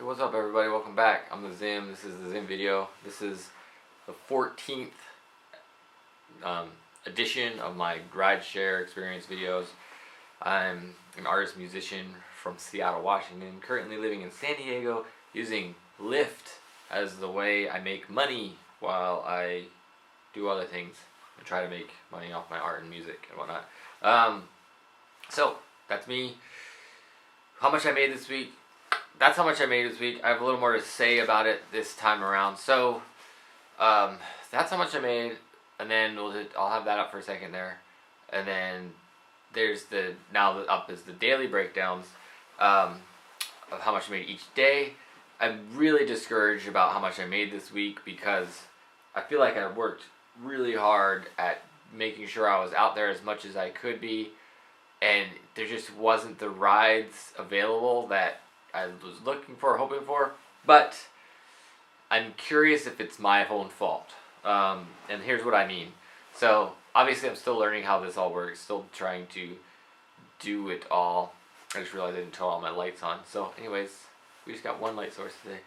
Hey, what's up everybody? Welcome back. I'm the Zim. This is the Zim video. This is the 14th edition of my Rideshare experience videos. I'm an artist musician from Seattle, Washington, currently living in San Diego, using Lyft as the way I make money while I do other things and try to make money off my art and music and whatnot. So that's me. How much I made this week? That's how much I made this week. I have a little more to say about it this time around. So, that's how much I made, and then I'll have that up for a second there, and then there's up is the daily breakdowns of how much I made each day. I'm really discouraged about how much I made this week because I feel like I worked really hard at making sure I was out there as much as I could be, and there just wasn't the rides available that I was looking for, hoping for, but I'm curious if it's my own fault. And here's what I mean. So, obviously I'm still learning how this all works, still trying to do it all. I just realized I didn't turn all my lights on. So, anyways, we just got one light source today.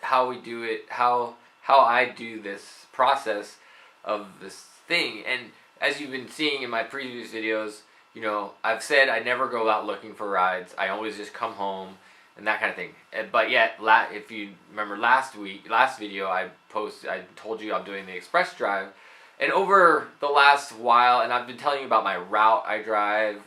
How we do it, how I do this process of this thing, and as you've been seeing in my previous videos, you know, I've said I never go out looking for rides. I always just come home and that kind of thing. But yet, if you remember last video, I told you I'm doing the express drive. And over the last while, and I've been telling you about my route I drive,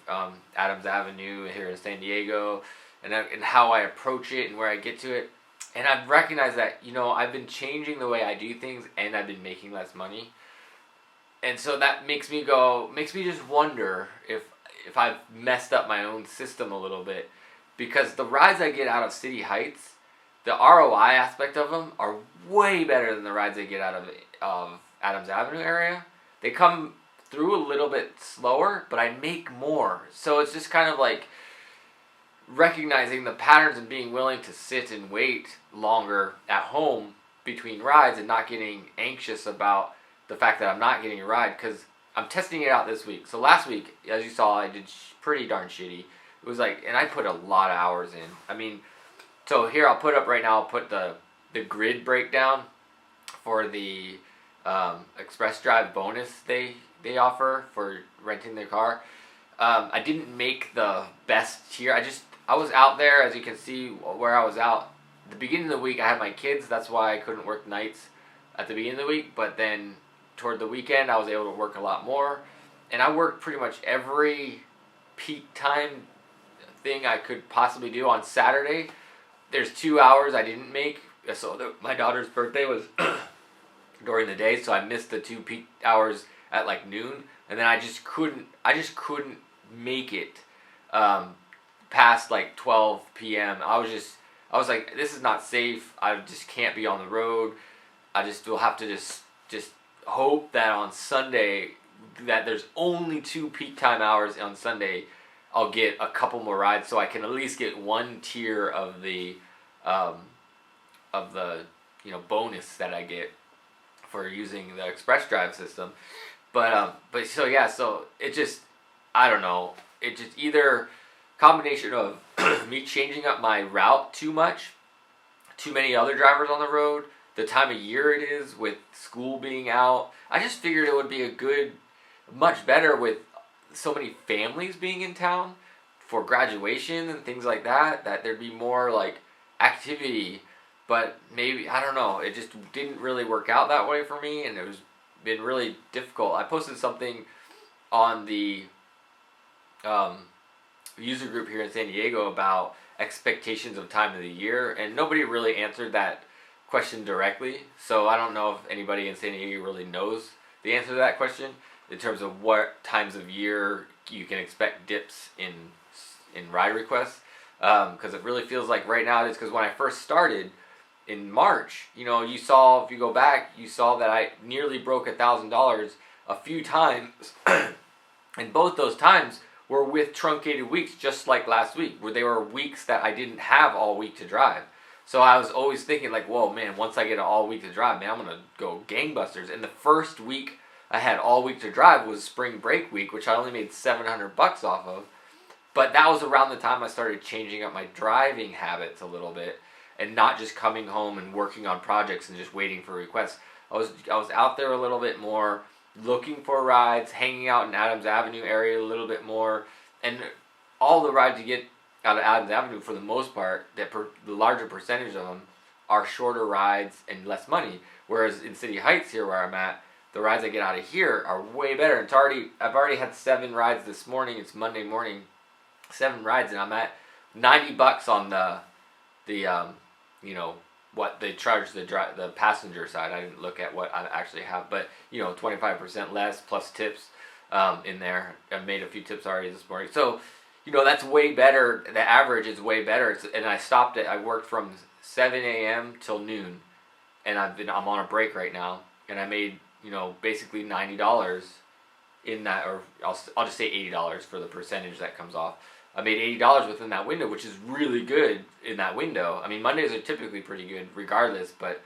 Adams Avenue here in San Diego, and how I approach it and where I get to it. And I've recognized that, you know, I've been changing the way I do things and I've been making less money. And so that makes me just wonder if I've messed up my own system a little bit, because the rides I get out of City Heights, the ROI aspect of them are way better than the rides I get out of Adams Avenue area. They come through a little bit slower, but I make more. So it's just kind of like recognizing the patterns and being willing to sit and wait longer at home between rides and not getting anxious about the fact that I'm not getting a ride, because I'm testing it out this week. So last week, as you saw, I did pretty darn shitty. It was like, and I put a lot of hours in. I mean, so here I'll put up right now, I'll put the grid breakdown for the Express Drive bonus they offer for renting their car. I didn't make the best tier. I was out there, as you can see where I was out. The beginning of the week, I had my kids. That's why I couldn't work nights at the beginning of the week. But then toward the weekend, I was able to work a lot more, and I worked pretty much every peak time thing I could possibly do. On Saturday, there's 2 hours I didn't make, so my daughter's birthday was during the day, so I missed the 2 peak hours at like noon, and then I just couldn't make it past like 12 p.m. I was like, this is not safe. I just can't be on the road. I just will have to just hope that on Sunday, that there's only 2 peak time hours on Sunday, I'll get a couple more rides so I can at least get one tier of the bonus that I get for using the Express Drive system. But so it just, I don't know, it just either combination of me changing up my route too much, too many other drivers on the road, the time of year it is with school being out. I just figured it would be much better with so many families being in town for graduation and things like that there'd be more like activity. But maybe, I don't know, it just didn't really work out that way for me, and been really difficult. I posted something on the user group here in San Diego about expectations of time of the year, and nobody really answered that question directly, so I don't know if anybody in San Diego really knows the answer to that question in terms of what times of year you can expect dips in ride requests, because it really feels like right now it is, because when I first started in March, you know, you saw, if you go back, you saw that I nearly broke $1,000 a few times, and both those times were with truncated weeks, just like last week, where they were weeks that I didn't have all week to drive. So I was always thinking like, whoa, man, once I get an all week to drive, man, I'm going to go gangbusters. And the first week I had all week to drive was spring break week, which I only made $700 off of. But that was around the time I started changing up my driving habits a little bit, and not just coming home and working on projects and just waiting for requests. I was out there a little bit more, looking for rides, hanging out in Adams Avenue area a little bit more, and all the rides you get out of Adams Avenue, for the most part, the larger percentage of them are shorter rides and less money. Whereas in City Heights here where I'm at, the rides I get out of here are way better. I've already had 7 rides this morning. It's Monday morning, 7 rides, and I'm at $90 on the what they charge the passenger side. I didn't look at what I actually have, but 25% less plus tips in there. I've made a few tips already this morning, so that's way better. The average is way better. And I worked from 7 a.m. till noon, and I'm on a break right now, and I made basically $90 in that, or I'll just say $80 for the percentage that comes off. I made $80 within that window, which is really good in that window. I mean, Mondays are typically pretty good regardless, but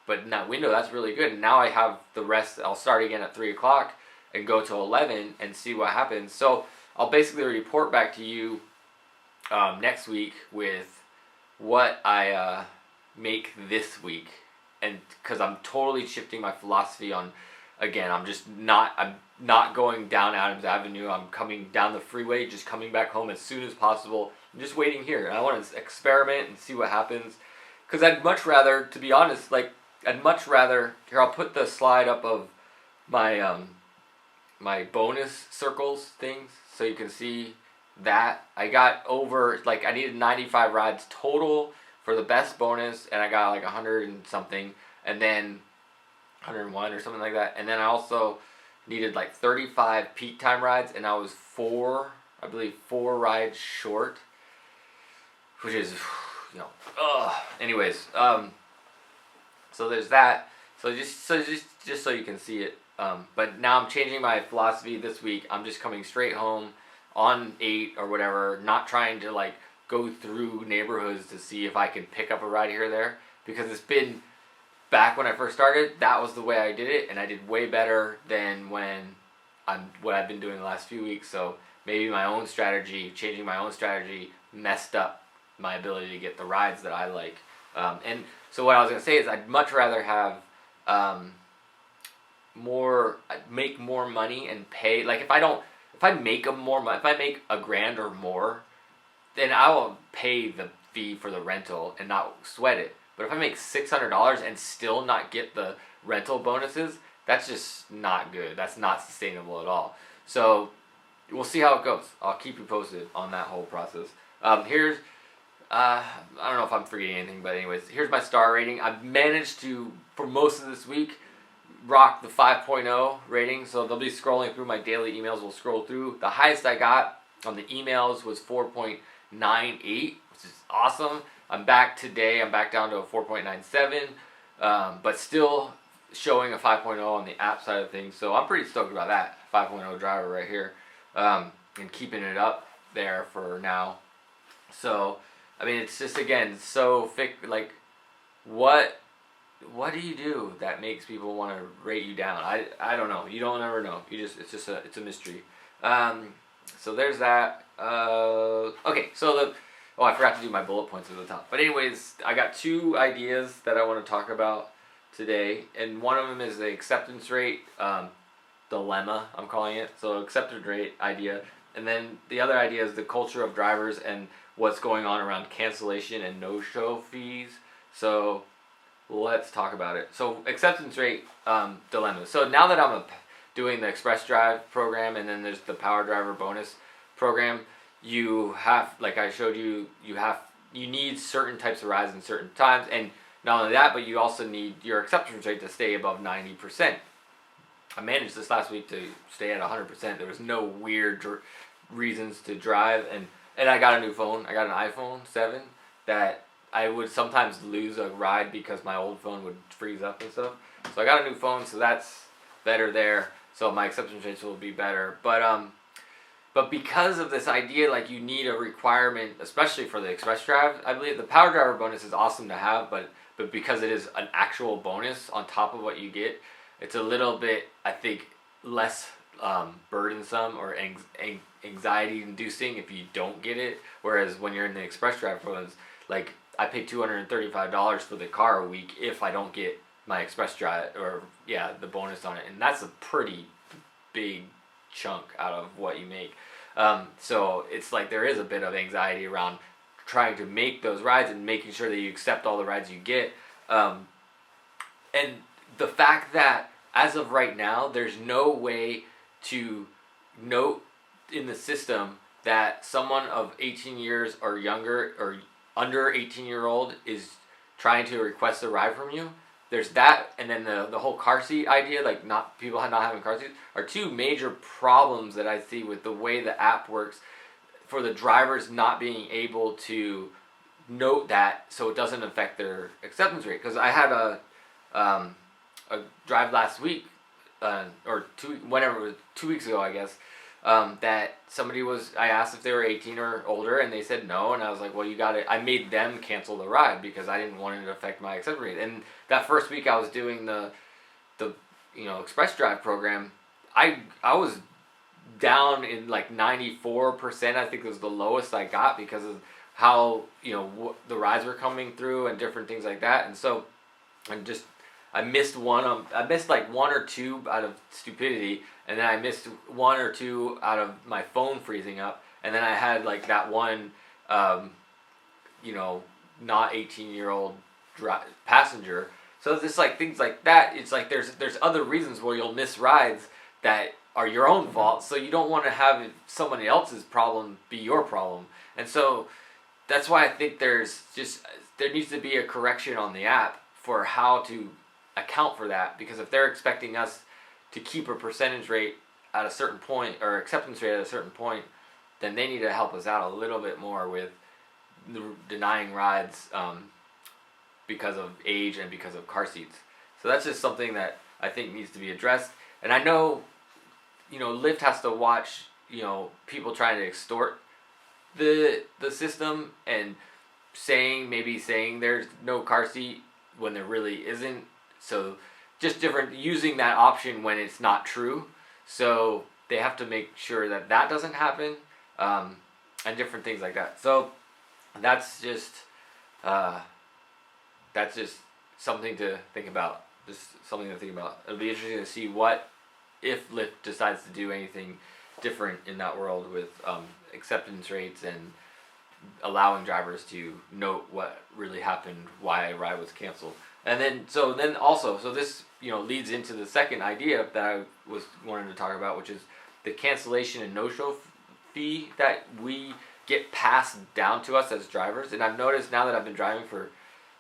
in that window, that's really good. And now I have the rest. I'll start again at 3 o'clock and go till 11 and see what happens. So I'll basically report back to you next week with what I make this week, and because I'm totally shifting my philosophy on. Again, I'm not going down Adams Avenue. I'm coming down the freeway, just coming back home as soon as possible. I'm just waiting here. And I want to experiment and see what happens. Because I'd much rather, to be honest, here, I'll put the slide up of my my bonus circles things so you can see that. I got over, I needed 95 rides total for the best bonus, and I got 100 and something, and then 101 or something like that. And then I also needed 35 peak time rides, and I was 4 rides short, which is, anyways, so there's that. So just so you can see it. But now I'm changing my philosophy this week. I'm just coming straight home on 8 or whatever, not trying to go through neighborhoods to see if I can pick up a ride here or there, because it's been, back when I first started, that was the way I did it, and I did way better than what I've been doing the last few weeks. So maybe changing my own strategy messed up my ability to get the rides that I like. And so what I was gonna say is I'd much rather have make more money and pay. If I make $1,000 or more, then I will pay the fee for the rental and not sweat it. But if I make $600 and still not get the rental bonuses, that's just not good. That's not sustainable at all. So we'll see how it goes. I'll keep you posted on that whole process. Here's, I don't know if I'm forgetting anything, but anyways, here's my star rating. I've managed to, for most of this week, rock the 5.0 rating. So they'll be scrolling through my daily emails. We'll scroll through. The highest I got on the emails was 4.98, which is awesome. I'm back today. I'm back down to a 4.97, but still showing a 5.0 on the app side of things. So I'm pretty stoked about that 5.0 driver right here, and keeping it up there for now. So, I mean, it's just, again, so thick. What do you do that makes people want to rate you down? I don't know. You don't ever know. It's a mystery. So there's that. Okay, so I forgot to do my bullet points at the top. But anyways, I got 2 ideas that I want to talk about today. And one of them is the acceptance rate dilemma, I'm calling it. So acceptance rate idea. And then the other idea is the culture of drivers and what's going on around cancellation and no-show fees. So let's talk about it. So acceptance rate dilemma. So now that I'm doing the Express Drive program, and then there's the Power Driver bonus program, you have, like I showed you, you need certain types of rides in certain times, and not only that, but you also need your acceptance rate to stay above 90%. I managed this last week to stay at 100%. There was no weird reasons to drive, and I got a new phone. I got an iPhone 7 that I would sometimes lose a ride because my old phone would freeze up and stuff. So I got a new phone, so that's better there. So my acceptance rates will be better. But because of this idea, you need a requirement, especially for the Express Drive, I believe the Power Driver bonus is awesome to have, but because it is an actual bonus on top of what you get, it's a little bit, I think, less burdensome or anxiety inducing if you don't get it. Whereas when you're in the express drive programs, like I pay $235 for the car a week if I don't get my express drive or the bonus on it, and that's a pretty big chunk out of what you make. So it's like there is a bit of anxiety around trying to make those rides and making sure that you accept all the rides you get. And the fact that as of right now, there's no way to note in the system that someone of 18 years or younger or under 18-year-old is trying to request a ride from you. There's that, and then the whole car seat idea, like people not having car seats, are two major problems that I see with the way the app works for the drivers not being able to note that so it doesn't affect their acceptance rate. Because I had a drive last week, or 2 weeks ago, I guess, that somebody I asked if they were 18 or older, and they said no, and I was like, well, you got it. I made them cancel the ride because I didn't want it to affect my acceptance rate. And that first week I was doing the express drive program, I was down in like 94%. I think it was the lowest I got because of how the rides were coming through and different things like that. And so I missed like one or two out of stupidity, and then I missed one or two out of my phone freezing up, and then I had like that one not 18-year-old passenger. So it's just like things like that. It's like there's other reasons where you'll miss rides that are your own fault, so you don't want to have somebody else's problem be your problem. And so that's why I think there needs to be a correction on the app for how to account for that, because if they're expecting us to keep a percentage rate at a certain point or acceptance rate at a certain point, then they need to help us out a little bit more with denying rides because of age and because of car seats. So that's just something that I think needs to be addressed. And I know Lyft has to watch people trying to extort the system and saying there's no car seat when there really isn't. So just using that option when it's not true. So they have to make sure that doesn't happen, and different things like that. So that's just something to think about. It'll be interesting to see if Lyft decides to do anything different in that world with acceptance rates and allowing drivers to note what really happened, why a ride was canceled. And then this leads into the second idea that I was wanting to talk about, which is the cancellation and no show fee that we get passed down to us as drivers. And I've noticed now that I've been driving for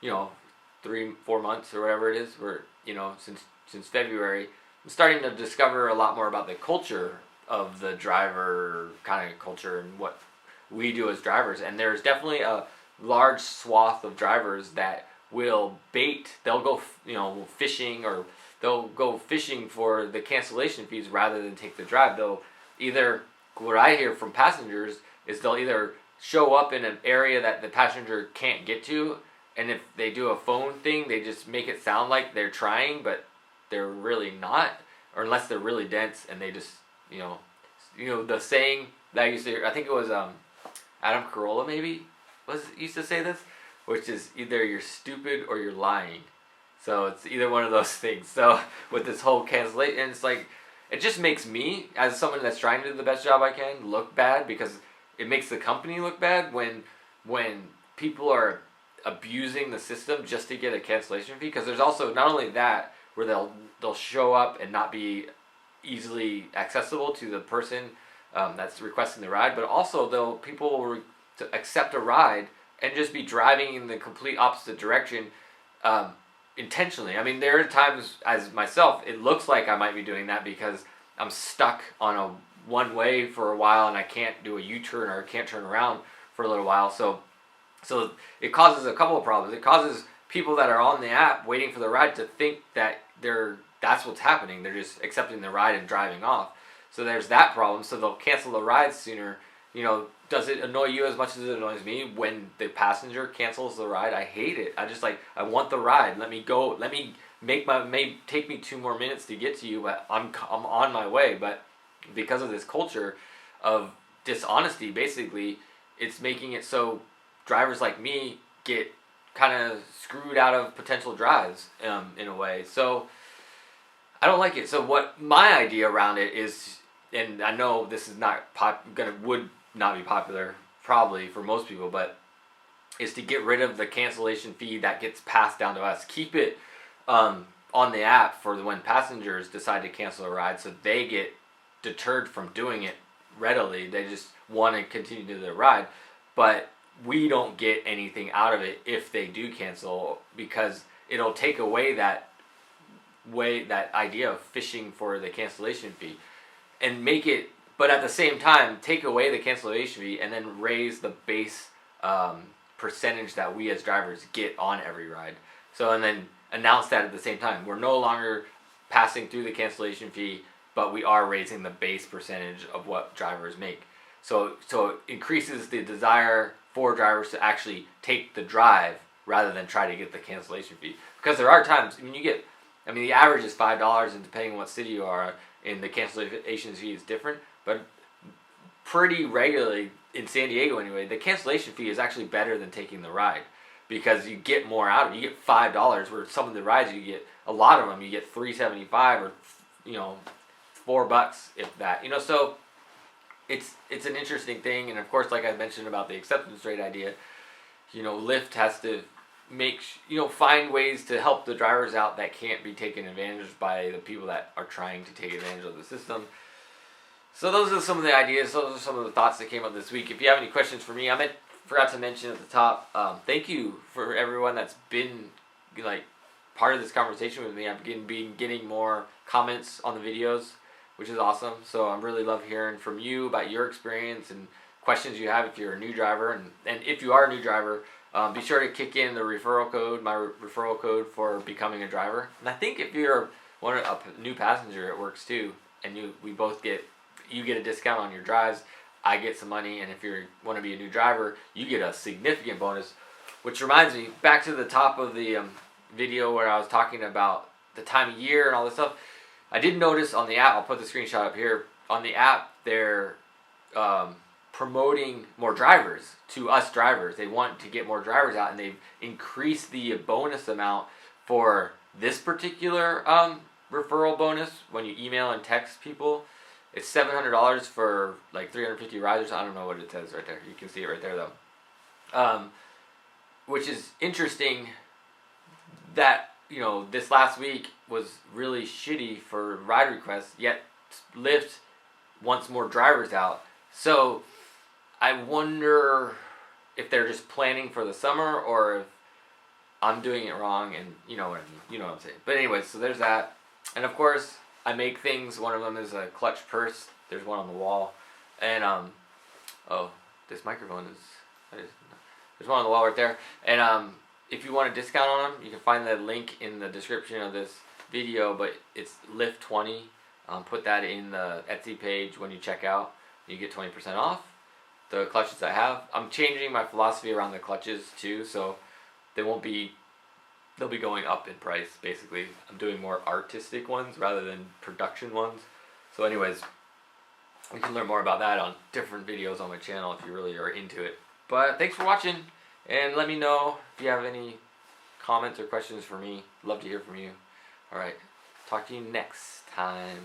3-4 months or whatever it is, since February, I'm starting to discover a lot more about the culture of the driver kind of culture and what we do as drivers. And there's definitely a large swath of drivers that will bait. They'll go fishing, or they'll go fishing for the cancellation fees rather than take the drive. They'll either, what I hear from passengers is they'll either show up in an area that the passenger can't get to, and if they do a phone thing, they just make it sound like they're trying, but they're really not, or unless they're really dense and they just the saying that I used to hear, I think it was Adam Carolla maybe used to say this, which is either you're stupid or you're lying. So it's either one of those things. So with this whole cancellation, it's like, it just makes me, as someone that's trying to do the best job I can, look bad, because it makes the company look bad when people are abusing the system just to get a cancellation fee. Because there's also not only that, where they'll show up and not be easily accessible to the person that's requesting the ride, but also people will accept a ride and just be driving in the complete opposite direction intentionally. I mean, there are times, as myself, it looks like I might be doing that because I'm stuck on a one-way for a while and I can't do a U-turn or I can't turn around for a little while. So it causes a couple of problems. It causes people that are on the app waiting for the ride to think that that's what's happening. They're just accepting the ride and driving off. So there's that problem. So they'll cancel the ride sooner. Does it annoy you as much as it annoys me when the passenger cancels the ride? I hate it. I want the ride. Let me go. Let me may take me 2 more minutes to get to you, but I'm on my way. But because of this culture of dishonesty. Basically, it's making it so drivers like me get kind of screwed out of potential drives in a way. So I don't like it. So what my idea around it is, and I know this is not would not be popular probably for most people, but is to get rid of the cancellation fee that gets passed down to us. Keep it on the app for when passengers decide to cancel a ride, so they get deterred from doing it readily. They just want to continue to do their ride, but we don't get anything out of it if they do cancel, because it'll take away that idea of fishing for the cancellation fee, and make it, but at the same time take away the cancellation fee and then raise the base percentage that we as drivers get on every ride. So, and then announce that at the same time. We're no longer passing through the cancellation fee, but we are raising the base percentage of what drivers make. So it increases the desire for drivers to actually take the drive rather than try to get the cancellation fee. Because there are times, the average is $5, and depending on what city you are in, the cancellation fee is different, but pretty regularly in San Diego anyway, the cancellation fee is actually better than taking the ride, because you get more out of it. You get $5, where some of the rides you get, a lot of them you get $3.75 or $4 if that. So it's an interesting thing. And of course, like I mentioned about the acceptance rate idea, Lyft has to find ways to help the drivers out that can't be taken advantage of by the people that are trying to take advantage of the system. So those are some of the ideas. Those are some of the thoughts that came up this week. If you have any questions for me, forgot to mention at the top, thank you for everyone that's been part of this conversation with me. I've been getting more comments on the videos, which is awesome. So I really love hearing from you about your experience and questions you have if you're a new driver. And if you are a new driver, be sure to kick in the referral code, my referral code for becoming a driver. And I think if you're a new passenger, it works too. And you get a discount on your drives. I get some money, and if you want to be a new driver, you get a significant bonus. Which reminds me, back to the top of the video where I was talking about the time of year and all this stuff. I did notice on the app, I'll put the screenshot up here, on the app they're promoting more drivers to us drivers. They want to get more drivers out, and they've increased the bonus amount for this particular referral bonus when you email and text people. It's $700 for 350 rides. I don't know what it says right there. You can see it right there though. Which is interesting that, this last week was really shitty for ride requests, yet Lyft wants more drivers out. So I wonder if they're just planning for the summer, or if I'm doing it wrong, and you know what I mean. You know what I'm saying. But anyway, so there's that. And of course, I make things. One of them is a clutch purse. There's one on the wall. And, this microphone there's one on the wall right there. And, if you want a discount on them, you can find the link in the description of this video, but it's Lyft 20. Put that in the Etsy page when you check out. You get 20% off the clutches I have. I'm changing my philosophy around the clutches too, so they'll be going up in price, basically. I'm doing more artistic ones rather than production ones. So anyways, you can learn more about that on different videos on my channel if you really are into it. But thanks for watching, and let me know if you have any comments or questions for me. Love to hear from you. Alright, talk to you next time.